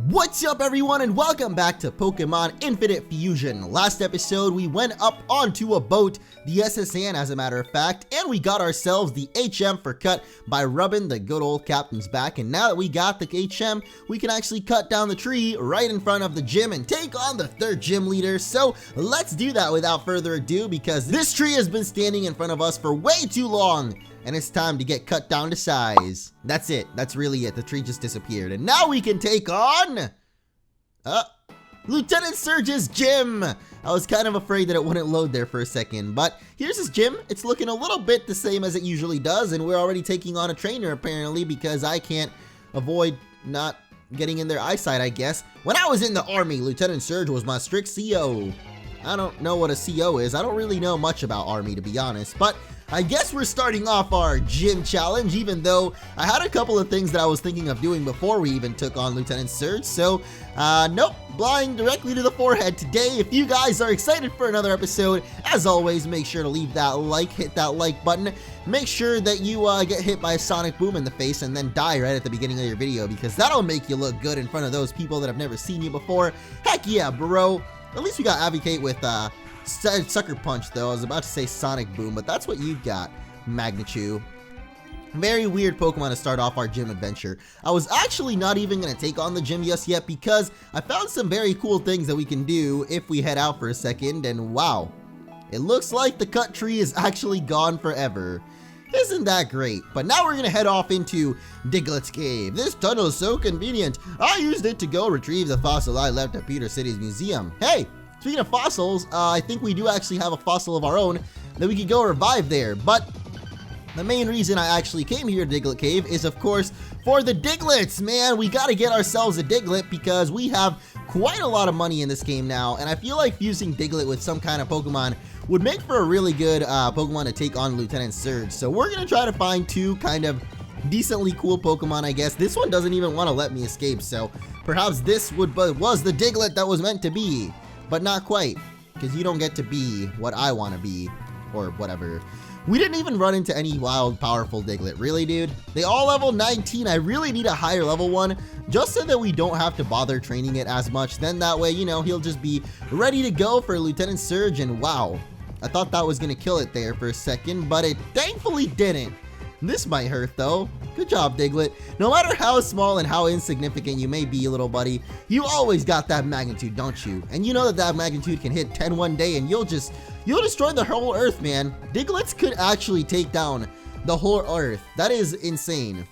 What's up everyone and welcome back to Pokemon Infinite Fusion. Last episode we went up onto a boat, the SSN as a matter of fact, and we got ourselves the HM for cut by rubbing the good old captain's back. And now that we got the HM, we can actually cut down the tree right in front of the gym and take on the third gym leader. So let's do that without further ado, because this tree has been standing in front of us for way too long. And it's time to get cut down to size. That's it. That's really it. The tree just disappeared. And now we can take on Lieutenant Serge's gym. I was kind of afraid that it wouldn't load there for a second, but here's his gym. It's looking a little bit the same as it usually does, and we're already taking on a trainer apparently, because I can't avoid not getting in their eyesight, I guess. When I was in the army, Lieutenant Serge was my strict CO. I don't know what a CO is. I don't really know much about army, to be honest, but I guess we're starting off our gym challenge, even though I had a couple of things that I was thinking of doing before we even took on Lieutenant Serge. So, nope, flying directly to the forehead today. If you guys are excited for another episode, as always, make sure to leave that like, hit that like button. Make sure that you get hit by a sonic boom in the face and then die right at the beginning of your video, because that'll make you look good in front of those people that have never seen you before. Heck yeah, bro. At least we got Advocate with, Sucker Punch, though. I was about to say Sonic Boom, but that's what you got, Magnechu. Very weird Pokemon to start off our gym adventure. I was actually not even going to take on the gym just yet, because I found some very cool things that we can do if we head out for a second, and wow. It looks like the cut tree is actually gone forever. Isn't that great? But now we're going to head off into Diglett's Cave. This tunnel is so convenient. I used it to go retrieve the fossil I left at Pewter City's museum. Hey! Speaking of fossils, I think we do actually have a fossil of our own that we could go revive there, but the main reason I actually came here to Diglett Cave is, of course, for the Digletts, man. We gotta get ourselves a Diglett because we have quite a lot of money in this game now, and I feel like fusing Diglett with some kind of Pokemon would make for a really good Pokemon to take on Lieutenant Serge. So we're gonna try to find two kind of decently cool Pokemon, I guess. This one doesn't even want to let me escape, so perhaps this was the Diglett that was meant to be. But not quite, because you don't get to be what I want to be, or whatever. We didn't even run into any wild, powerful Diglett. Really, dude? They all level 19. I really need a higher level one, just so that we don't have to bother training it as much. Then that way, you know, he'll just be ready to go for Lieutenant Serge, and wow. I thought that was going to kill it there for a second, but it thankfully didn't. This might hurt, though. Good job, Diglett. No matter how small and how insignificant you may be, little buddy, you always got that magnitude, don't you? And you know that that magnitude can hit 10 one day, and you'll destroy the whole Earth, man. Digletts could actually take down the whole Earth. That is insane.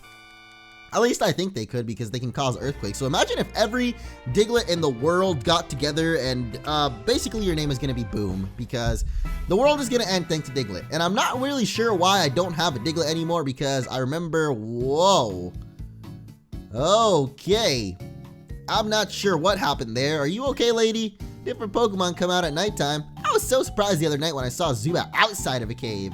At least I think they could, because they can cause earthquakes. So imagine if every Diglett in the world got together, and basically your name is going to be Boom, because the world is going to end thanks to Diglett. And I'm not really sure why I don't have a Diglett anymore, because I remember, whoa. Okay. I'm not sure what happened there. Are you okay, lady? Different Pokemon come out at nighttime. I was so surprised the other night when I saw Zubat outside of a cave.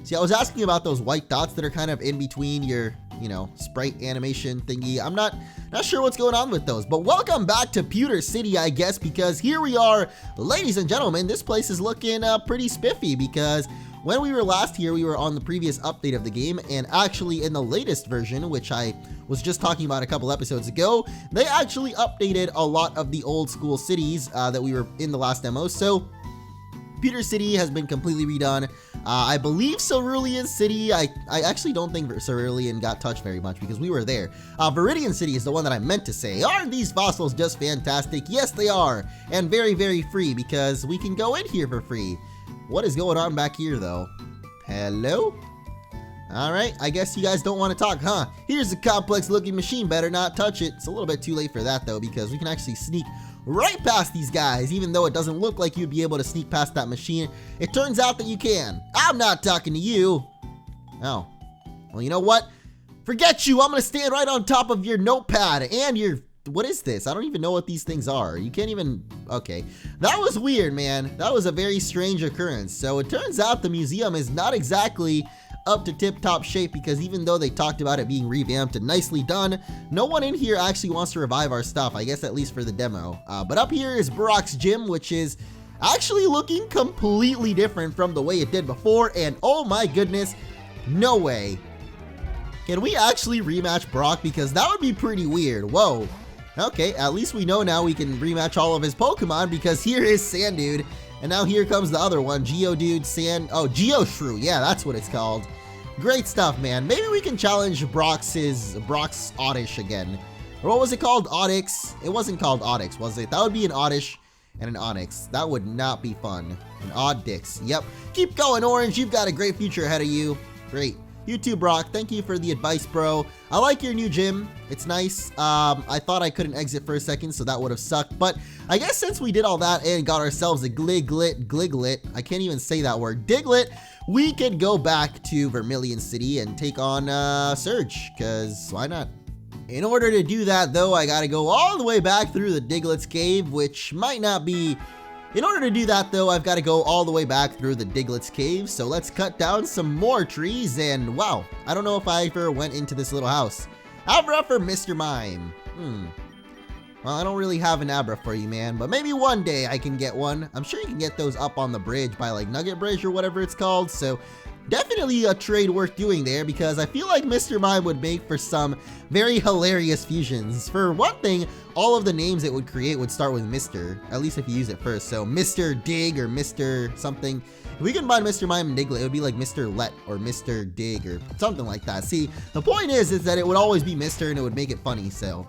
See, I was asking about those white dots that are kind of in between your, you know, sprite animation thingy. I'm not sure what's going on with those, but welcome back to Pewter City, I guess, because here we are, ladies and gentlemen. This place is looking pretty spiffy, because when we were last here, we were on the previous update of the game, and actually in the latest version, which I was just talking about a couple episodes ago, they actually updated a lot of the old school cities that we were in the last demo. So Pewter City has been completely redone. I believe Cerulean City, I actually don't think Cerulean got touched very much because we were there. Vermillion City is the one that I meant to say. Aren't these fossils just fantastic? Yes, they are. And very, very free, because we can go in here for free. What is going on back here, though? Hello? Alright, I guess you guys don't want to talk, huh? Here's a complex looking machine, better not touch it. It's a little bit too late for that, though, because we can actually sneak right past these guys, even though it doesn't look like you'd be able to sneak past that machine. It turns out that you can. I'm not talking to you. Oh. Well, you know what? Forget you. I'm going to stand right on top of your notepad and your... What is this? I don't even know what these things are. You can't even... Okay. That was weird, man. That was a very strange occurrence. So it turns out the museum is not exactly up to tip-top shape, because even though they talked about it being revamped and nicely done, no one in here actually wants to revive our stuff, I guess, at least for the demo. But up here is Brock's gym, which is actually looking completely different from the way it did before, and oh my goodness, no way. Can we actually rematch Brock? Because that would be pretty weird. Whoa. Okay, at least we know now we can rematch all of his Pokemon, because here is Sandude. And now here comes the other one, Geodude, Geoshrew. Yeah, that's what it's called. Great stuff, man. Maybe we can challenge Brock's Oddish again. Or what was it called? Oddix? It wasn't called Oddix, was it? That would be an Oddish and an Onix. That would not be fun. An Oddix. Yep. Keep going, Orange. You've got a great future ahead of you. Great. You too, Brock. Thank you for the advice, bro. I like your new gym. It's nice. I thought I couldn't exit for a second, so that would have sucked. But I guess since we did all that and got ourselves a Diglett, I can't even say that word, Diglett, we could go back to Vermillion City and take on Serge, because why not? In order to do that, though, I gotta go all the way back through the Diglett's Cave, which might not be... In order to do that, though, I've got to go all the way back through the Diglett's Cave, so let's cut down some more trees, and wow, I don't know if I ever went into this little house. Abra for Mr. Mime. Well, I don't really have an Abra for you, man, but maybe one day I can get one. I'm sure you can get those up on the bridge by, like, Nugget Bridge or whatever it's called, so... Definitely a trade worth doing there, because I feel like Mr. Mime would make for some very hilarious fusions. For one thing, all of the names it would create would start with Mr. At least if you use it first. So Mr. Dig or Mr. something. If we combine Mr. Mime and Diglett, it would be like Mr. Let or Mr. Dig or something like that. See, the point is that it would always be Mr. and it would make it funny, so...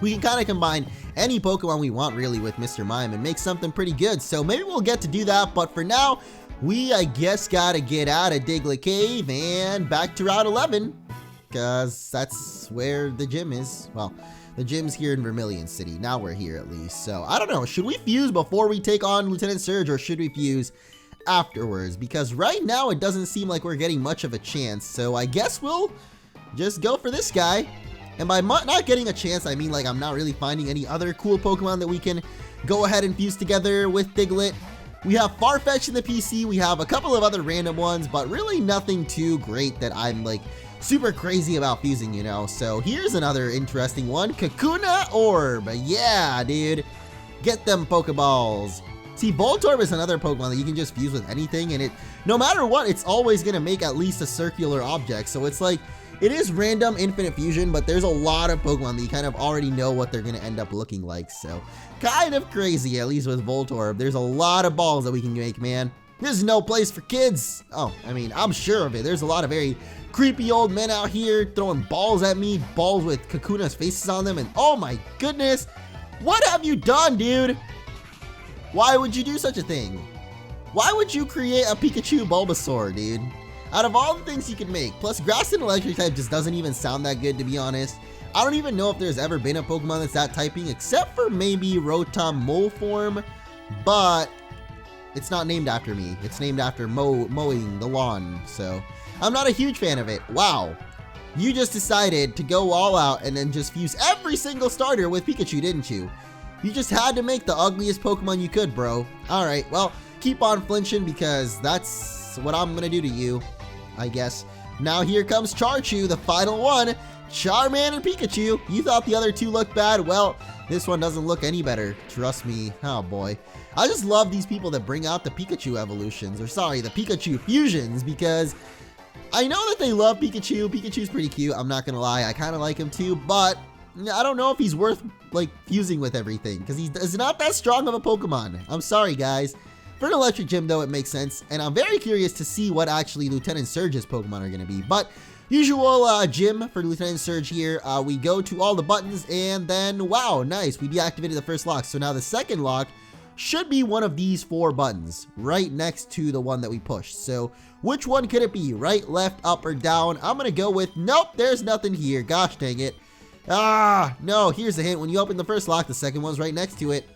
We can kind of combine any Pokemon we want really with Mr. Mime and make something pretty good. So maybe we'll get to do that, but for now... We, I guess, gotta get out of Diglett Cave and back to Route 11, because that's where the gym is. Well, the gym's here in Vermillion City. Now we're here at least. So, I don't know. Should we fuse before we take on Lieutenant Serge, or should we fuse afterwards? Because right now, it doesn't seem like we're getting much of a chance. So, I guess we'll just go for this guy. And by not getting a chance, I mean, like, I'm not really finding any other cool Pokemon that we can go ahead and fuse together with Diglett. We have Farfetch in the PC, we have a couple of other random ones, but really nothing too great that I'm like super crazy about fusing, you know. So here's another interesting one, Kakuna Orb. Yeah, dude. Get them Pokeballs. See, Voltorb is another Pokemon that you can just fuse with anything, and no matter what, it's always going to make at least a circular object. So it's like, it is random infinite fusion, but there's a lot of Pokemon that you kind of already know what they're going to end up looking like. So kind of crazy, at least with Voltorb. There's a lot of balls that we can make, man. There's no place for kids. Oh, I mean, I'm sure of it. There's a lot of very creepy old men out here throwing balls at me, balls with Kakuna's faces on them, and oh my goodness, what have you done, dude? Why would you do such a thing? Why would you create a Pikachu Bulbasaur, dude? Out of all the things you can make, plus Grass and Electric type just doesn't even sound that good, to be honest. I don't even know if there's ever been a Pokemon that's that typing, except for maybe Rotom Molform, but it's not named after me. It's named after mowing the lawn, so I'm not a huge fan of it. Wow. You just decided to go all out and then just fuse every single starter with Pikachu, didn't you? You just had to make the ugliest Pokemon you could, bro. Alright, well, keep on flinching, because that's what I'm gonna do to you, I guess. Now here comes Charchu, the final one. Charmander and Pikachu. You thought the other two looked bad? Well, this one doesn't look any better. Trust me. Oh boy. I just love these people that bring out the Pikachu evolutions. Or sorry, the Pikachu fusions. Because I know that they love Pikachu. Pikachu's pretty cute. I'm not going to lie. I kind of like him too. But I don't know if he's worth like fusing with everything. Because he's not that strong of a Pokemon. I'm sorry, guys. For an electric gym, though, it makes sense. And I'm very curious to see what actually Lieutenant Surge's Pokemon are going to be. But usual gym for Lieutenant Serge here. We go to all the buttons, and then, wow, nice. We deactivated the first lock. So now the second lock should be one of these 4 buttons right next to the one that we pushed. So which one could it be? Right, left, up, or down? I'm going to go with, nope, there's nothing here. Gosh dang it. Ah, no, here's the hint. When you open the first lock, the second one's right next to it.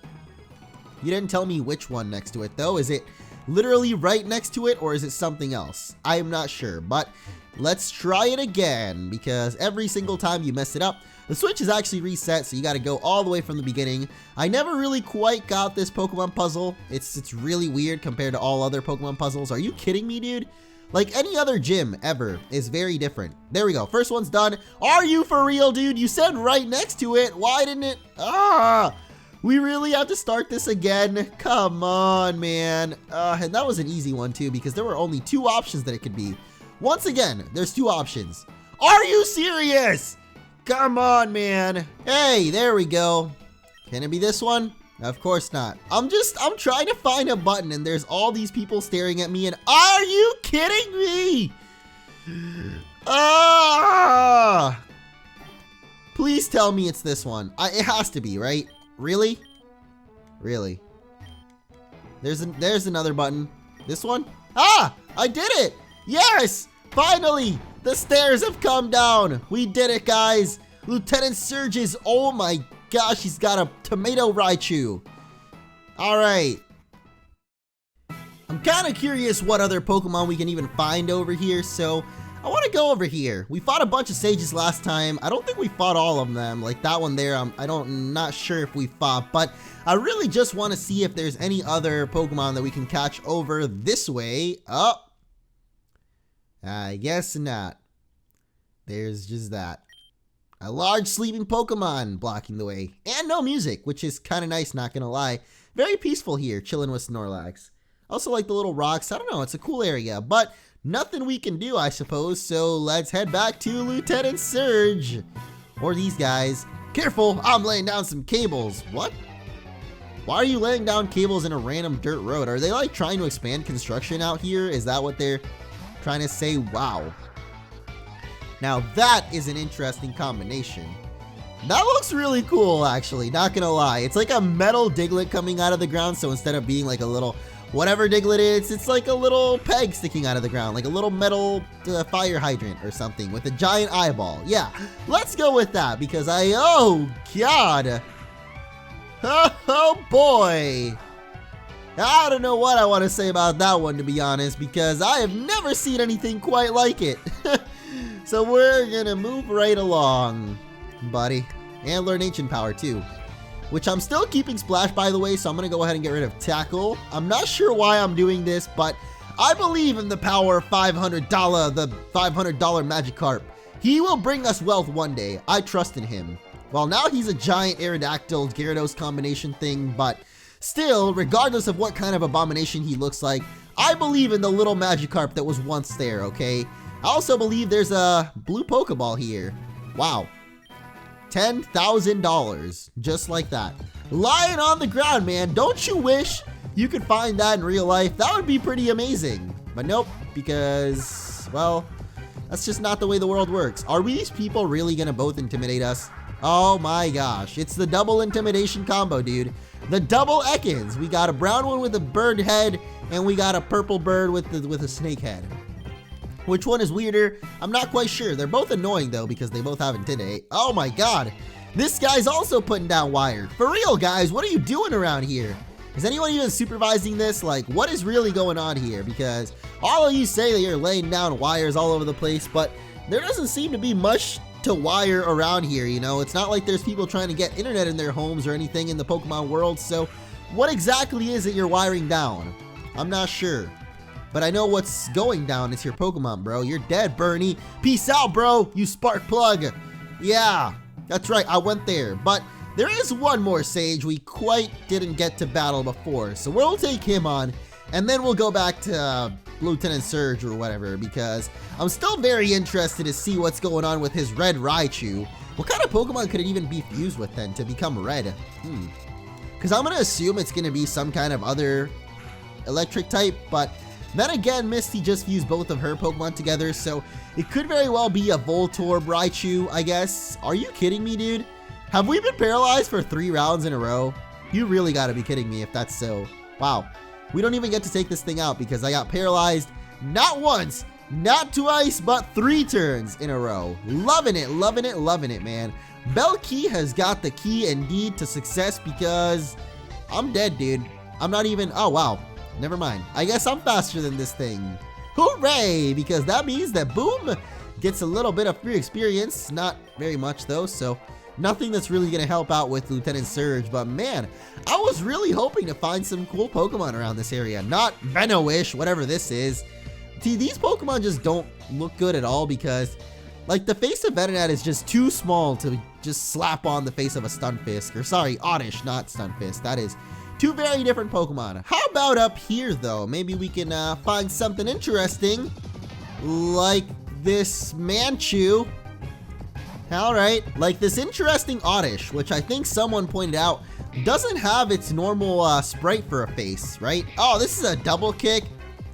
You didn't tell me which one next to it, though. Is it literally right next to it, or is it something else? I'm not sure, but let's try it again, because every single time you mess it up, the switch is actually reset, so you got to go all the way from the beginning. I never really quite got this Pokemon puzzle. It's really weird compared to all other Pokemon puzzles. Are you kidding me, dude? Like any other gym ever is very different. There we go. First one's done. Are you for real, dude? You said right next to it. Why didn't it? Ah! We really have to start this again. Come on, man. And that was an easy one, too, because there were only 2 options that it could be. Once again, there's 2 options. Are you serious? Come on, man. Hey, there we go. Can it be this one? Of course not. I'm trying to find a button and there's all these people staring at me and are you kidding me? Ah! Please tell me it's this one. It has to be, right? Really? Really? There's another button. This one? Ah! I did it! Yes! Finally! The stairs have come down! We did it, guys! Lieutenant Serge is, oh my gosh, he's got a tomato Raichu. Alright. I'm kind of curious what other Pokemon we can even find over here, so I want to go over here. We fought a bunch of sages last time. I don't think we fought all of them. Like that one there, I'm not sure if we fought, but I really just want to see if there's any other Pokemon that we can catch over this way. Oh, I guess not. There's just that. A large sleeping Pokemon blocking the way. And no music, which is kind of nice, not gonna lie. Very peaceful here, chilling with Snorlax. Also like the little rocks. I don't know, it's a cool area, but nothing we can do, I suppose. So let's head back to Lieutenant Serge. Or these guys. Careful, I'm laying down some cables. What? Why are you laying down cables in a random dirt road? Are they like trying to expand construction out here? Is that what they're trying to say? Wow. Now that is an interesting combination. That looks really cool, actually, not gonna lie. It's like a metal Diglett coming out of the ground, so instead of being like a little whatever Diglett is, it's like a little peg sticking out of the ground, like a little metal fire hydrant or something with a giant eyeball. Yeah, let's go with that because oh god. Oh boy. I don't know what I want to say about that one, to be honest, because I have never seen anything quite like it. So we're gonna move right along, buddy. And learn Ancient Power too. Which I'm still keeping Splash, by the way, so I'm gonna go ahead and get rid of Tackle. I'm not sure why I'm doing this, but I believe in the power of $500, the $500 Magikarp. He will bring us wealth one day. I trust in him. Well, now he's a giant Aerodactyl Gyarados combination thing, but still, regardless of what kind of abomination he looks like, I believe in the little Magikarp that was once there, okay? I also believe there's a blue Pokeball here. Wow. $10,000. Just like that. Lying on the ground, man. Don't you wish you could find that in real life? That would be pretty amazing. But nope, because, well, that's just not the way the world works. Are these people really gonna both intimidate us? Oh my gosh. It's the double intimidation combo, dude. The double Ekans. We got a brown one with a bird head, and we got a purple bird with a snake head. Which one is weirder? I'm not quite sure. They're both annoying though because they both have Intimidate. Oh my god. This guy's also putting down wire. For real, guys, what are you doing around here? Is anyone even supervising this? Like, what is really going on here? Because all of you say that you're laying down wires all over the place, but there doesn't seem to be much to wire around here, you know? It's not like there's people trying to get internet in their homes or anything in the Pokemon world, so what exactly is it you're wiring down? I'm not sure. But I know what's going down is your Pokemon, bro. You're dead, Bernie. Peace out, bro, you spark plug. Yeah, that's right, I went there. But there is one more Sage we quite didn't get to battle before. So we'll take him on, and then we'll go back to Lieutenant Serge or whatever, because I'm still very interested to see what's going on with his red Raichu. What kind of Pokemon could it even be fused with then to become red? Because I'm going to assume it's going to be some kind of other electric type, but then again, Misty just fused both of her Pokemon together, so it could very well be a Voltorb Raichu, I guess. Are you kidding me, dude? Have we been paralyzed for 3 rounds in a row? You really gotta be kidding me if that's so. Wow. We don't even get to take this thing out because I got paralyzed not once, not twice, but 3 turns in a row. Loving it, loving it, loving it, man. Belkey has got the key indeed to success because I'm dead, dude. I'm not even, oh wow. Never mind. I guess I'm faster than this thing. Hooray! Because that means that Boom gets a little bit of free experience. Not very much though, so nothing that's really going to help out with Lieutenant Serge. But man, I was really hoping to find some cool Pokemon around this area. Not Venowish, whatever this is. See, these Pokemon just don't look good at all because, like, the face of Venonat is just too small to just slap on the face of a Stunfisk. Or sorry, Oddish, not Stunfisk. That is 2 very different Pokemon. How about up here, though? Maybe we can find something interesting, like this Manchu. Alright, like this interesting Oddish, which I think someone pointed out doesn't have its normal sprite for a face, right? Oh, this is a double kick.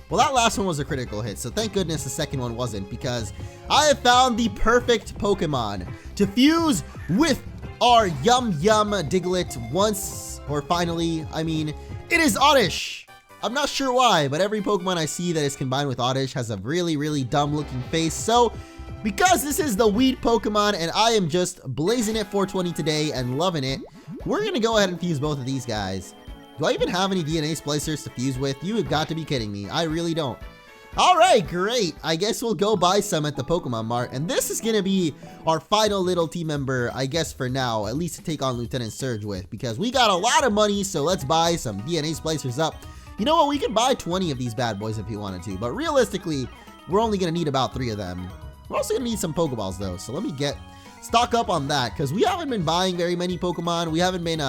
Well, that last one was a critical hit, so thank goodness the second one wasn't, because I have found the perfect Pokemon to fuse with our Yum Yum Diglett once, or finally. I mean, it is Oddish. I'm not sure why, but every Pokemon I see that is combined with Oddish has a really, really dumb looking face. So, because this is the weed Pokemon and I am just blazing it 420 today and loving it, we're going to go ahead and fuse both of these guys. Do I even have any DNA splicers to fuse with? You have got to be kidding me. I really don't. Alright, great. I guess we'll go buy some at the Pokemon Mart. And this is going to be our final little team member, I guess for now, at least to take on Lieutenant Serge with. Because we got a lot of money, so let's buy some DNA splicers up. You know what? We could buy 20 of these bad boys if you wanted to. But realistically, we're only going to need about 3 of them. We're also going to need some Pokeballs though. So let me stock up on that. Because we haven't been buying very many Pokemon. We haven't been,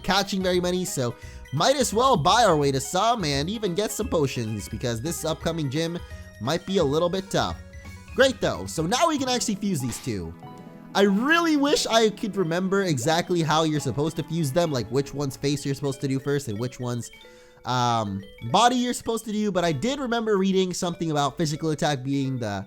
catching very many. So might as well buy our way to some and even get some potions, because this upcoming gym might be a little bit tough. Great though, so now we can actually fuse these two. I really wish I could remember exactly how you're supposed to fuse them, like which one's face you're supposed to do first and which one's body you're supposed to do, but I did remember reading something about physical attack being the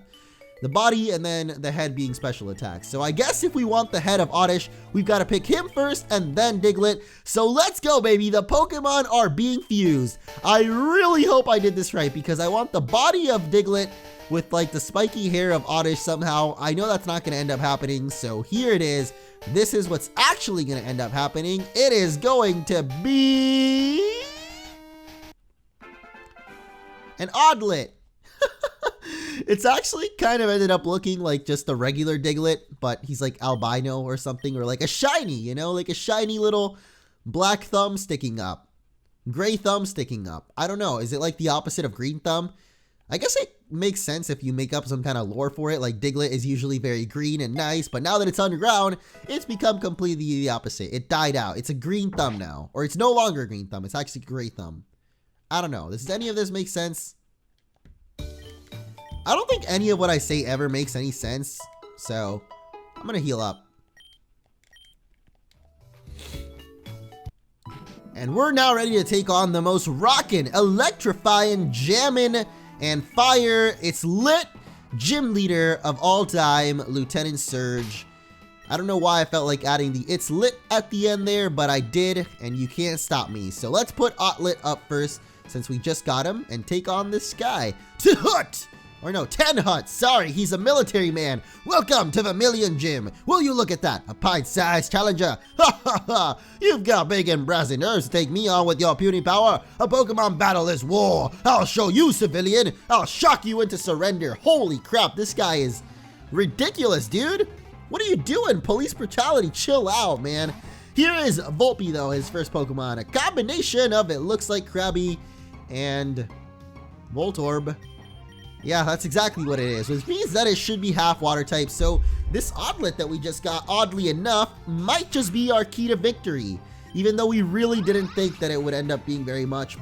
body and then the head being special attacks. So I guess if we want the head of Oddish, we've got to pick him first and then Diglett. So let's go, baby. The Pokemon are being fused. I really hope I did this right, because I want the body of Diglett with like the spiky hair of Oddish somehow. I know that's not going to end up happening. So here it is. This is what's actually going to end up happening. It is going to be an Oddlet. It's actually kind of ended up looking like just a regular Diglett, but he's like albino or something, or like a shiny, you know, like a shiny little black thumb sticking up, gray thumb sticking up. I don't know. Is it like the opposite of green thumb? I guess it makes sense if you make up some kind of lore for it. Like Diglett is usually very green and nice, but now that it's underground, it's become completely the opposite. It died out. It's a green thumb now, or it's no longer a green thumb. It's actually gray thumb. I don't know. Does any of this make sense? I don't think any of what I say ever makes any sense, so I'm gonna heal up. And we're now ready to take on the most rockin', electrifying, jammin', and fire. It's lit gym leader of all time, Lieutenant Serge. I don't know why I felt like adding the "it's lit" at the end there, but I did, and you can't stop me. So let's put Otlit up first, since we just got him, and take on this guy. T-hut! Or no, 10 Hut. Sorry, he's a military man. Welcome to Vermillion Gym. Will you look at that? A pint-sized challenger. Ha ha ha. You've got big and brassy nerves to take me on with your puny power. A Pokemon battle is war. I'll show you, civilian. I'll shock you into surrender. Holy crap, this guy is ridiculous, dude. What are you doing? Police brutality. Chill out, man. Here is Volpe, though, his first Pokemon. A combination of, it looks like, Krabby and Voltorb. Yeah, that's exactly what it is, which means that it should be half water type. So this Oddlet that we just got, oddly enough, might just be our key to victory, even though we really didn't think that it would end up being very much,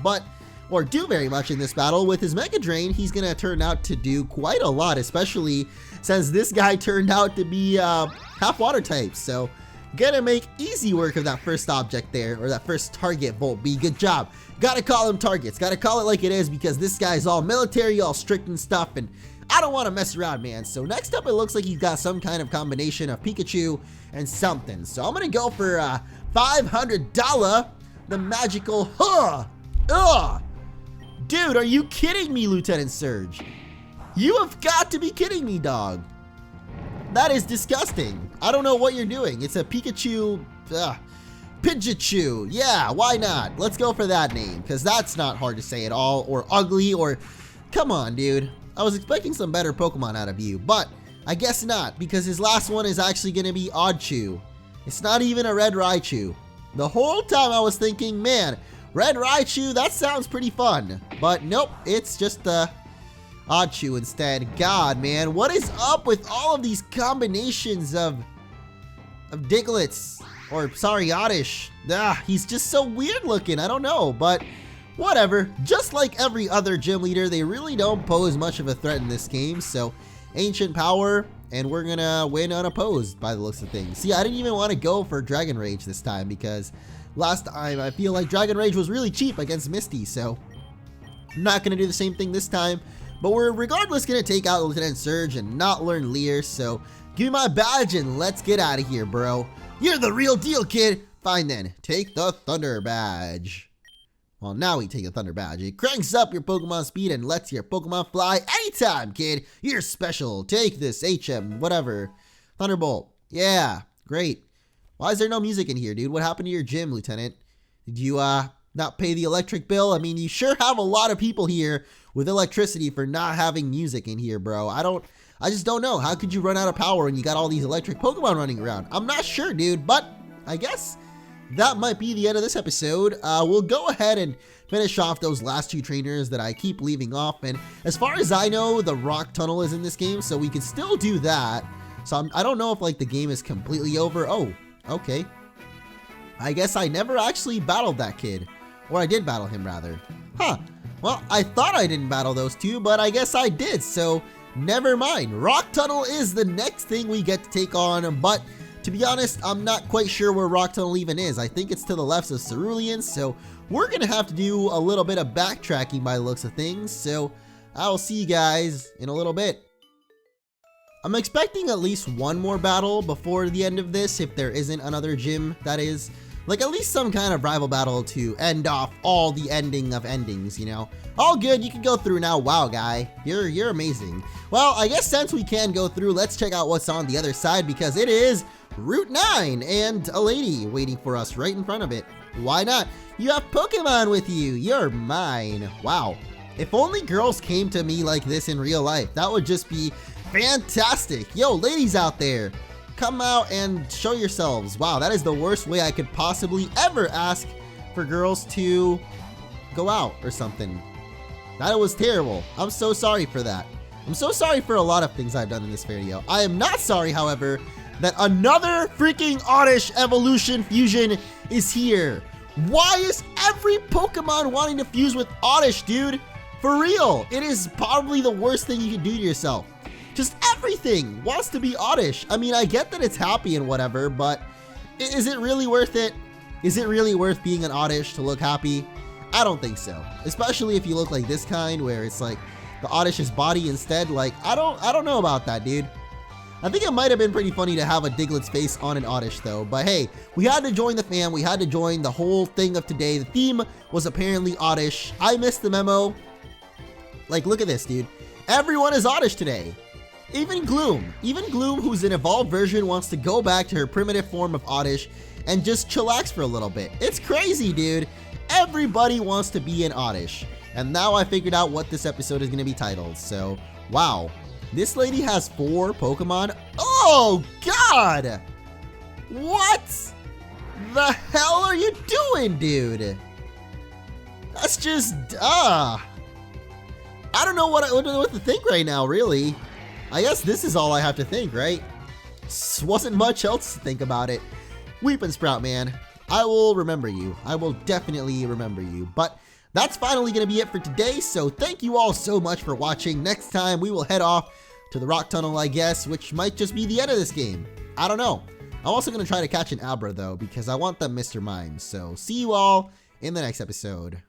or do very much in this battle. With his Mega Drain, he's gonna turn out to do quite a lot, especially since this guy turned out to be half water type. So gonna make easy work of that first object there, or that first target, Volpe. Good job. Gotta call them targets. Gotta call it like it is, because this guy's all military, all strict and stuff, and I don't want to mess around, man. So next up, it looks like he's got some kind of combination of Pikachu and something. So I'm gonna go for $500, the magical, Dude, are you kidding me, Lieutenant Serge? You have got to be kidding me, dog. That is disgusting. I don't know what you're doing. It's a Pikachu, Pidgeotto. Yeah, why not? Let's go for that name, because that's not hard to say at all, or ugly, or come on, dude. I was expecting some better Pokemon out of you, but I guess not, because his last one is actually going to be Oddchu. It's not even a Red Raichu. The whole time I was thinking, man, Red Raichu, that sounds pretty fun, but nope, it's just Oddchu instead. God, man, what is up with all of these combinations of Digletts? Or, sorry, Oddish. He's just so weird looking. I don't know, but whatever. Just like every other gym leader, they really don't pose much of a threat in this game. So ancient power, and we're gonna win unopposed by the looks of things. See, I didn't even want to go for Dragon Rage this time because last time I feel like Dragon Rage was really cheap against Misty, so I'm not gonna do the same thing this time. But we're regardless gonna take out Lieutenant Serge and not learn Leer, so give me my badge and let's get out of here, bro. You're the real deal, kid. Fine then, take the Thunder Badge. Well, now we take a Thunder Badge. It cranks up your Pokemon speed and lets your Pokemon fly anytime, kid. You're special. Take this HM, whatever. Thunderbolt. Yeah, great. Why is there no music in here, dude? What happened to your gym, Lieutenant? Did you, not pay the electric bill? I mean, you sure have a lot of people here with electricity for not having music in here, bro. I just don't know. How could you run out of power when you got all these electric Pokemon running around? I'm not sure, dude, but I guess that might be the end of this episode. We'll go ahead and finish off those last two trainers that I keep leaving off. And as far as I know, the rock tunnel is in this game, so we can still do that. So I don't know if like the game is completely over. Oh, okay. I guess I never actually battled that kid. Or I did battle him, rather. Huh. Well, I thought I didn't battle those two, but I guess I did. So never mind. Rock tunnel is the next thing we get to take on, but to be honest, I'm not quite sure where Rock Tunnel even is. I think it's to the left of Cerulean, so we're going to have to do a little bit of backtracking by the looks of things, so I'll see you guys in a little bit. I'm expecting at least one more battle before the end of this, if there isn't another gym, that is. Like at least some kind of rival battle to end off all the ending of endings, you know? All good, you can go through now. Wow, guy, you're amazing. Well, I guess since we can go through, let's check out what's on the other side because it is Route 9 and a lady waiting for us right in front of it. Why not? You have Pokemon with you. You're mine. Wow. If only girls came to me like this in real life, that would just be fantastic. Yo, ladies out there, come out and show yourselves. Wow, that is the worst way I could possibly ever ask for girls to go out or something. That was terrible. I'm so sorry for that. I'm so sorry for a lot of things I've done in this video. I am not sorry, however, that another freaking Oddish evolution fusion is here. Why is every Pokemon wanting to fuse with Oddish, dude? For real, it is probably the worst thing you can do to yourself. Just everything wants to be Oddish. I mean, I get that it's happy and whatever, but is it really worth it? Is it really worth being an Oddish to look happy? I don't think so. Especially if you look like this kind, where it's like the Oddish's body instead. Like, I don't know about that, dude. I think it might have been pretty funny to have a Diglett's face on an Oddish though, but hey, we had to join the fam, we had to join the whole thing of today. The theme was apparently Oddish. I missed the memo. Like, look at this, dude. Everyone is Oddish today. Even Gloom, who's an evolved version, wants to go back to her primitive form of Oddish and just chillax for a little bit. It's crazy, dude. Everybody wants to be an Oddish. And now I figured out what this episode is going to be titled, so wow. This lady has 4 Pokemon. Oh, God! What the hell are you doing, dude? That's just, I don't know what to think right now, really. I guess this is all I have to think, right? Wasn't much else to think about it. Weepin' Sprout, man. I will remember you. I will definitely remember you. But that's finally going to be it for today, so thank you all so much for watching. Next time, we will head off to the Rock Tunnel, I guess, which might just be the end of this game. I don't know. I'm also going to try to catch an Abra, though, because I want that Mr. Mime. So, see you all in the next episode.